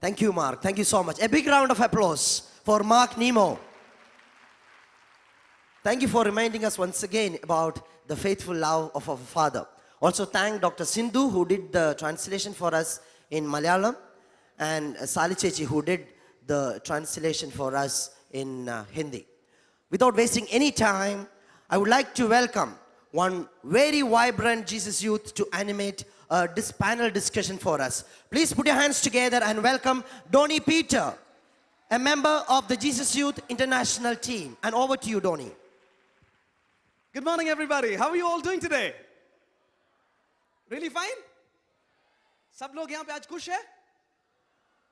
Thank you, Mark. Thank you so much. A big round of applause for Mark Nemo. Thank you for reminding us once again about the faithful love of our Father. Also thank Dr. Sindhu who did the translation for us in Malayalam, and Sali Chechi who did the translation for us in Hindi. Without wasting any time, I would like to welcome one very vibrant Jesus youth to animate this panel discussion for us. Please put your hands together and welcome Dony Peter, a member of the Jesus Youth International team. And over to you, Dony. Good morning, everybody. How are you all doing today? Really fine? सब लोग यहाँ पे आज खुश है?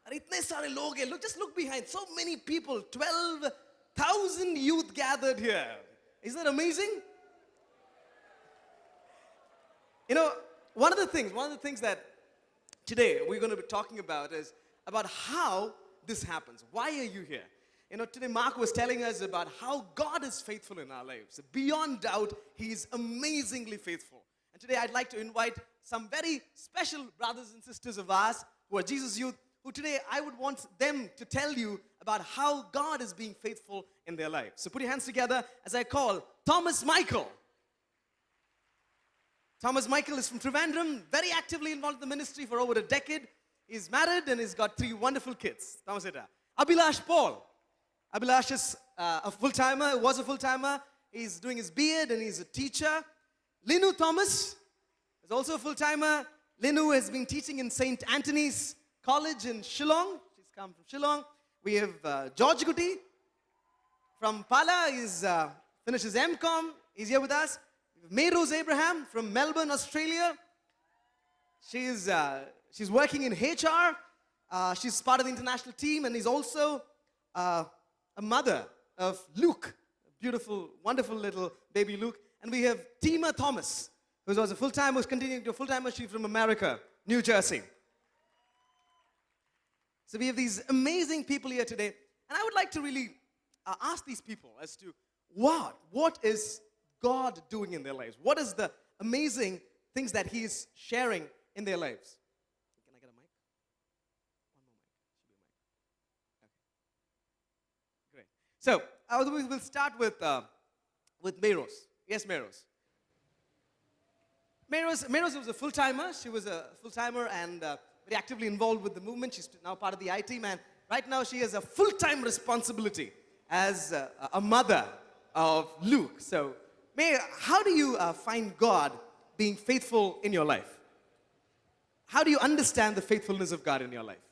अरे इतने सारे लोग हैं. Just look behind. So many people. 12,000 youth gathered here. Isn't that amazing? You know, one of the things that today we're going to be talking about is about how this happens. Why are you here? You know, today Mark was telling us about how God is faithful in our lives. Beyond doubt, He is amazingly faithful. And today I'd like to invite some very special brothers and sisters of ours who are Jesus Youth, who today I would want them to tell you about how God is being faithful in their lives. So put your hands together as I call Thomas Michael. Thomas Michael is from Trivandrum, very actively involved in the ministry for over a decade. He's married and he's got 3 wonderful kids. Thomas Ita. Abhilash Paul. Abhilash is a full-timer, was a full-timer. He's doing his B.Ed and he's a teacher. Linu Thomas is also a full-timer. Linu has been teaching in St. Anthony's College in Shillong. She's come from Shillong. We have George Guti from Pala. He's finished his M.Com. He's here with us. We have Mayrose Abraham from Melbourne, Australia. She's working in HR. She's part of the international team, and he's also a mother of Luke, a beautiful, wonderful little baby Luke. And we have Tima Thomas, who was a full-timer, who's continuing to a full-timer. She's from America, New Jersey. So we have these amazing people here today. And I would like to really ask these people as to what is God doing in their lives? What is the amazing things that He is sharing in their lives? Can I get a mic? One more mic. Should be a mic. Okay. Great. So we'll start with Mayrose. Yes, Mayrose. Mayrose was a full-timer. She was a full-timer and very actively involved with the movement. She's now part of the IT man. Right now, she has a full-time responsibility as a mother of Luke. So, May, how do you find God being faithful in your life? How do you understand the faithfulness of God in your life?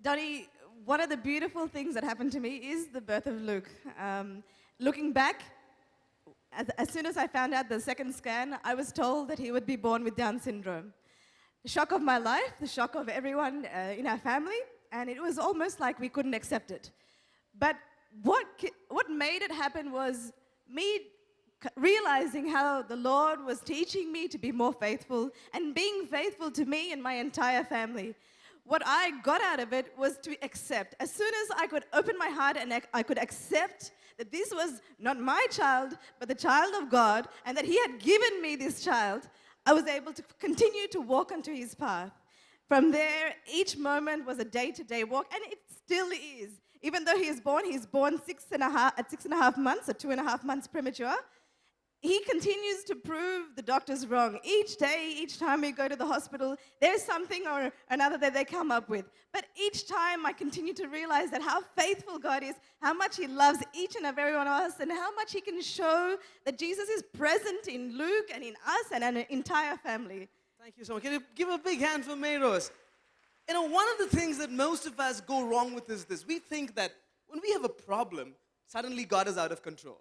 Donnie, one of the beautiful things that happened to me is the birth of Luke. Looking back, as soon as I found out the second scan, I was told that he would be born with Down syndrome. The shock of my life, the shock of everyone in our family, and it was almost like we couldn't accept it. But what made it happen was me realizing how the Lord was teaching me to be more faithful and being faithful to me and my entire family. What I got out of it was to accept. As soon as I could open my heart and I could accept that this was not my child, but the child of God, and that He had given me this child, I was able to continue to walk onto His path. From there, each moment was a day-to-day walk, and it still is. Even though he's born at 6.5 months, or 2.5 months premature, he continues to prove the doctors wrong. Each day, each time we go to the hospital, there's something or another that they come up with. But each time I continue to realize that how faithful God is, how much He loves each and every one of us, and how much He can show that Jesus is present in Luke and in us and an entire family. Thank you so much. Can you give a big hand for Mayrose? You know, one of the things that most of us go wrong with is this. We think that when we have a problem, suddenly God is out of control.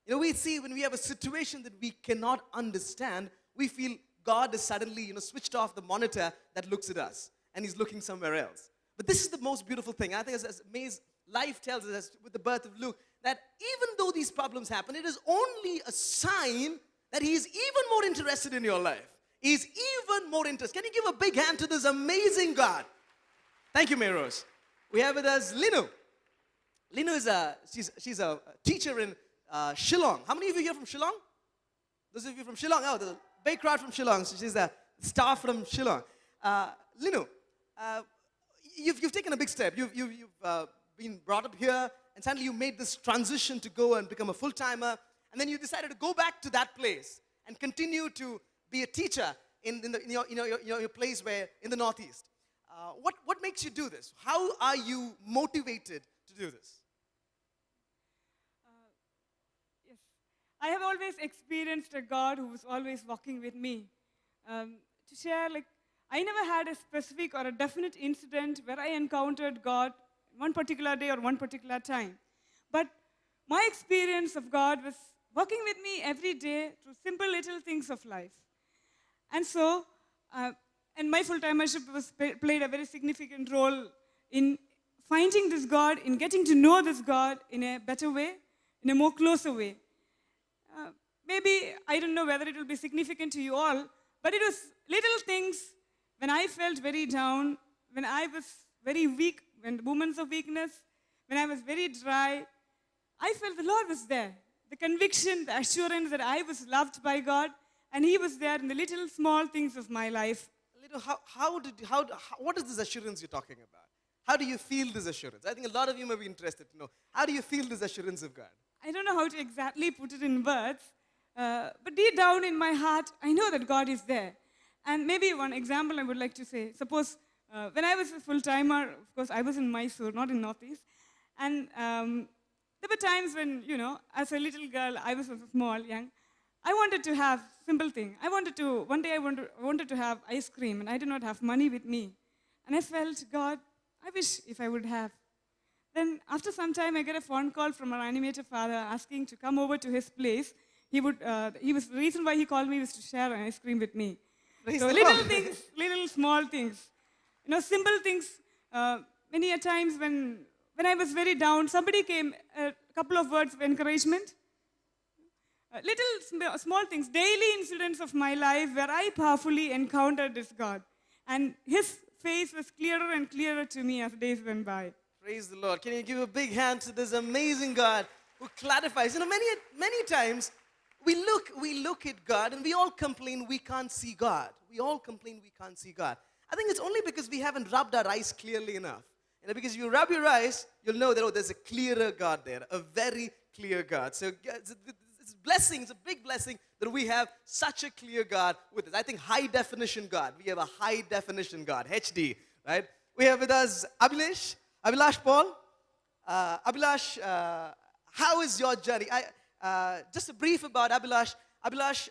You know, we see when we have a situation that we cannot understand, we feel God is suddenly, switched off the monitor that looks at us, and He's looking somewhere else. But this is the most beautiful thing. I think as May's life tells us with the birth of Luke, that even though these problems happen, it is only a sign that He is even more interested in your life. He's even more interested. Can you give a big hand to this amazing God? Thank you, Mayrose. We have with us Linu. Linu is she's a teacher in Shillong. How many of you here from Shillong? Those of you from Shillong? Oh, the big crowd from Shillong. So she's a staff from Shillong. Linu, you've taken a big step. You've been brought up here, and suddenly you made this transition to go and become a full-timer, and then you decided to go back to that place and continue to be a teacher in your place where in the Northeast. What makes you do this? How are you motivated to do this? Yes. I have always experienced a God who was always walking with me. To share, like, I never had a specific or a definite incident where I encountered God one particular day or one particular time. But my experience of God was working with me every day through simple little things of life. And so, and my full-timership played a very significant role in finding this God, in getting to know this God in a better way, in a more closer way. Maybe, I don't know whether it will be significant to you all, but it was little things when I felt very down, when I was very weak, when the moments of weakness, when I was very dry, I felt the Lord was there. The conviction, the assurance that I was loved by God, and He was there in the little small things of my life. What is this assurance you're talking about? How do you feel this assurance? I think a lot of you may be interested to know. How do you feel this assurance of God? I don't know how to exactly put it in words, but deep down in my heart, I know that God is there. And maybe one example I would like to say, suppose when I was a full-timer, of course, I was in Mysore, not in Northeast, and there were times when, as a little girl, I was small, young, I wanted to have simple thing. One day I wanted to have ice cream, and I did not have money with me. And I felt, God, I wish if I would have. Then after some time, I get a phone call from our animator father asking to come over to his place. The reason why he called me was to share an ice cream with me. Praise So the little Lord. things, little small things, simple things. Many a times when I was very down, somebody came, a couple of words of encouragement. Small things, daily incidents of my life where I powerfully encountered this God. And His face was clearer and clearer to me as days went by. Praise the Lord. Can you give a big hand to this amazing God who clarifies? Many times we look at God and we all complain we can't see God. We all complain we can't see God. I think it's only because we haven't rubbed our eyes clearly enough. Because you rub your eyes, you'll know that, there's a clearer God there, a very clear God. So it's a blessing, it's a big blessing that we have such a clear God with us. I think high definition God. We have a high definition God, HD, right? We have with us Abhilash Paul. Abhilash, how is your journey? Just a brief about Abhilash. Abhilash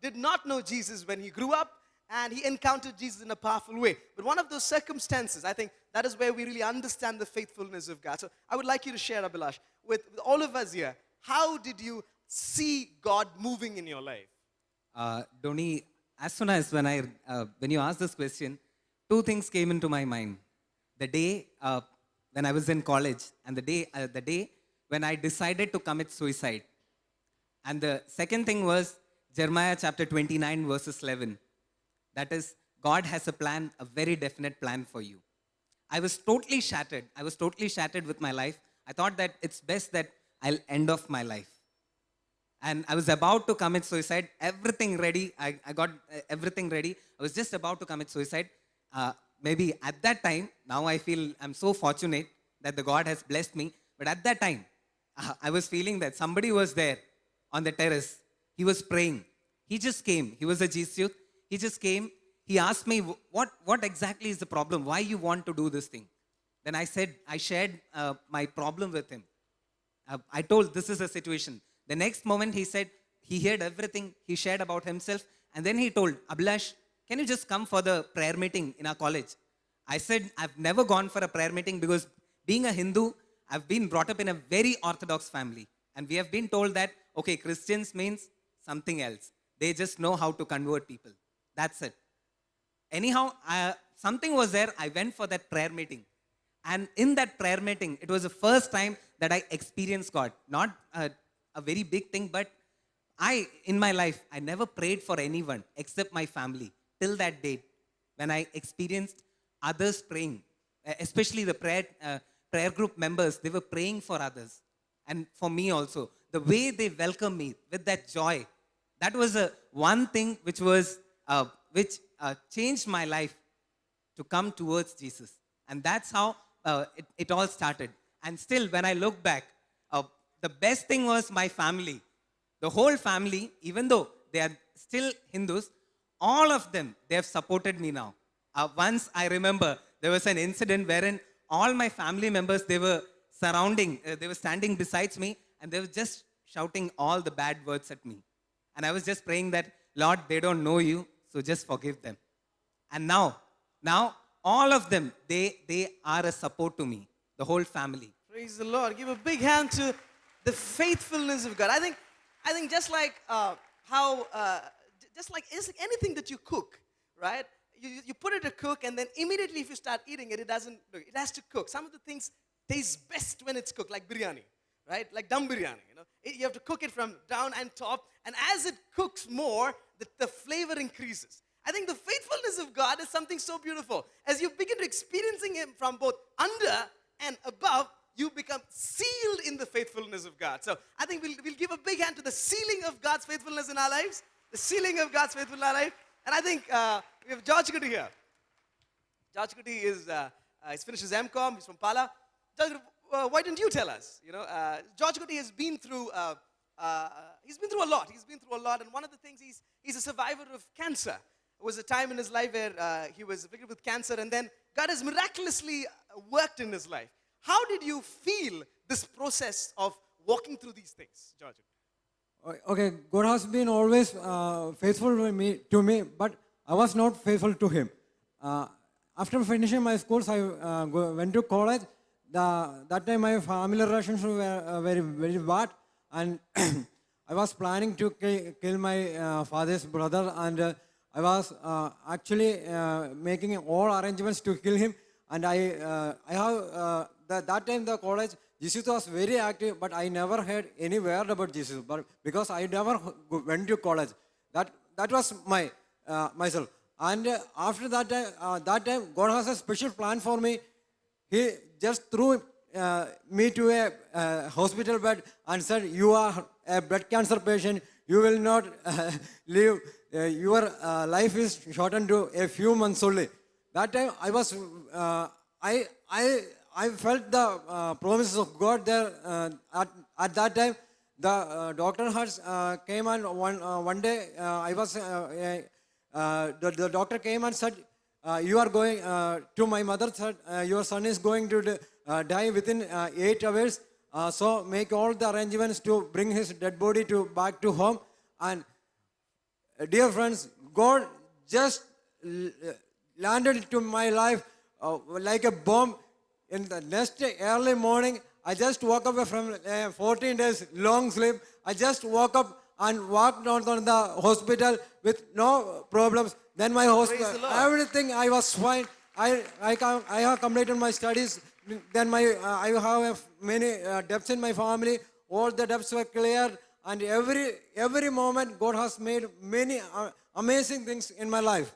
did not know Jesus when he grew up, and he encountered Jesus in a powerful way. But one of those circumstances, I think that is where we really understand the faithfulness of God. So I would like you to share, Abhilash, with all of us here. How did you see God moving in your life? Dony, as soon as when you asked this question, two things came into my mind. The day when I was in college, and the day when I decided to commit suicide. And the second thing was Jeremiah chapter 29, verses 11. That is, God has a plan, a very definite plan for you. I was totally shattered. I was totally shattered with my life. I thought that it's best that I'll end off my life. And I was about to commit suicide, everything ready. I got everything ready. I was just about to commit suicide. Maybe at that time, now I feel I'm so fortunate that the God has blessed me. But at that time, I was feeling that somebody was there on the terrace. He was praying. He just came. He was a Jesus youth. He just came. He asked me, what exactly is the problem? Why you want to do this thing? Then I shared my problem with him. I told, this is a situation. The next moment he said, he heard everything. He shared about himself. And then he told, Abhilash, can you just come for the prayer meeting in our college? I said, I've never gone for a prayer meeting because being a Hindu, I've been brought up in a very orthodox family. And we have been told that, okay, Christians means something else. They just know how to convert people. That's it. Anyhow, something was there. I went for that prayer meeting. And in that prayer meeting, it was the first time that I experienced God. Not a very big thing, but in my life, I never prayed for anyone except my family till that date when I experienced others praying, especially the prayer group members. They were praying for others and for me also. The way they welcomed me with that joy, that was one thing which changed my life to come towards Jesus. And that's how it all started. And still, when I look back, the best thing was my family. The whole family, even though they are still Hindus, all of them, they have supported me now. Once I remember, there was an incident wherein all my family members, they were they were standing beside me, and they were just shouting all the bad words at me. And I was just praying that, Lord, they don't know you, so just forgive them. And now all of them, they are a support to me, the whole family. Praise the Lord. Give a big hand to the faithfulness of God. I think just like just like anything that you cook, right? You put it to cook, and then immediately if you start eating it, it has to cook. Some of the things taste best when it's cooked, like biryani, right? Like dum biryani, you know. You have to cook it from down and top, and as it cooks more, the flavor increases. I think the faithfulness of God is something so beautiful. As you begin to experiencing Him from both under and above, you become sealed in the faithfulness of God. So I think we'll give a big hand to the sealing of God's faithfulness in our lives, the sealing of God's faithfulness in our life. And I think we have George Goody here. George Goody he's finished his M.Com. He's from Pala. George, why didn't you tell us? You know, George Goody has been through a lot. He's been through a lot, and one of the things he's a survivor of cancer. There was a time in his life where he was afflicted with cancer, and then God has miraculously worked in his life. How did you feel this process of walking through these things, George? Okay, God has been always faithful to me, but I was not faithful to Him. After finishing my schools, I went to college. That time my family relations were very, very bad, and I was planning to kill my father's brother, and I was actually making all arrangements to kill him. And I have that time the college, Jesus was very active, but I never heard any word about Jesus. But because I never went to college, that was my myself. And after that time, God has a special plan for me. He just threw me to a hospital bed and said, "You are a blood cancer patient. You will not live. Your life is shortened to a few months only." That time I was, I felt the promises of God there. At that time, the doctor has came, and one day I was. The doctor came and said, "You are going to my mother said, your son is going to die within 8 hours. So make all the arrangements to bring his dead body back to home." And dear friends, God just landed into my life like a bomb. In the next early morning, I just woke up from 14 days long sleep. I just woke up and walked out on the hospital with no problems. Then my hospital, everything, I was fine. I have completed my studies. Then I have many debts in my family. All the debts were cleared, and every moment God has made many amazing things in my life.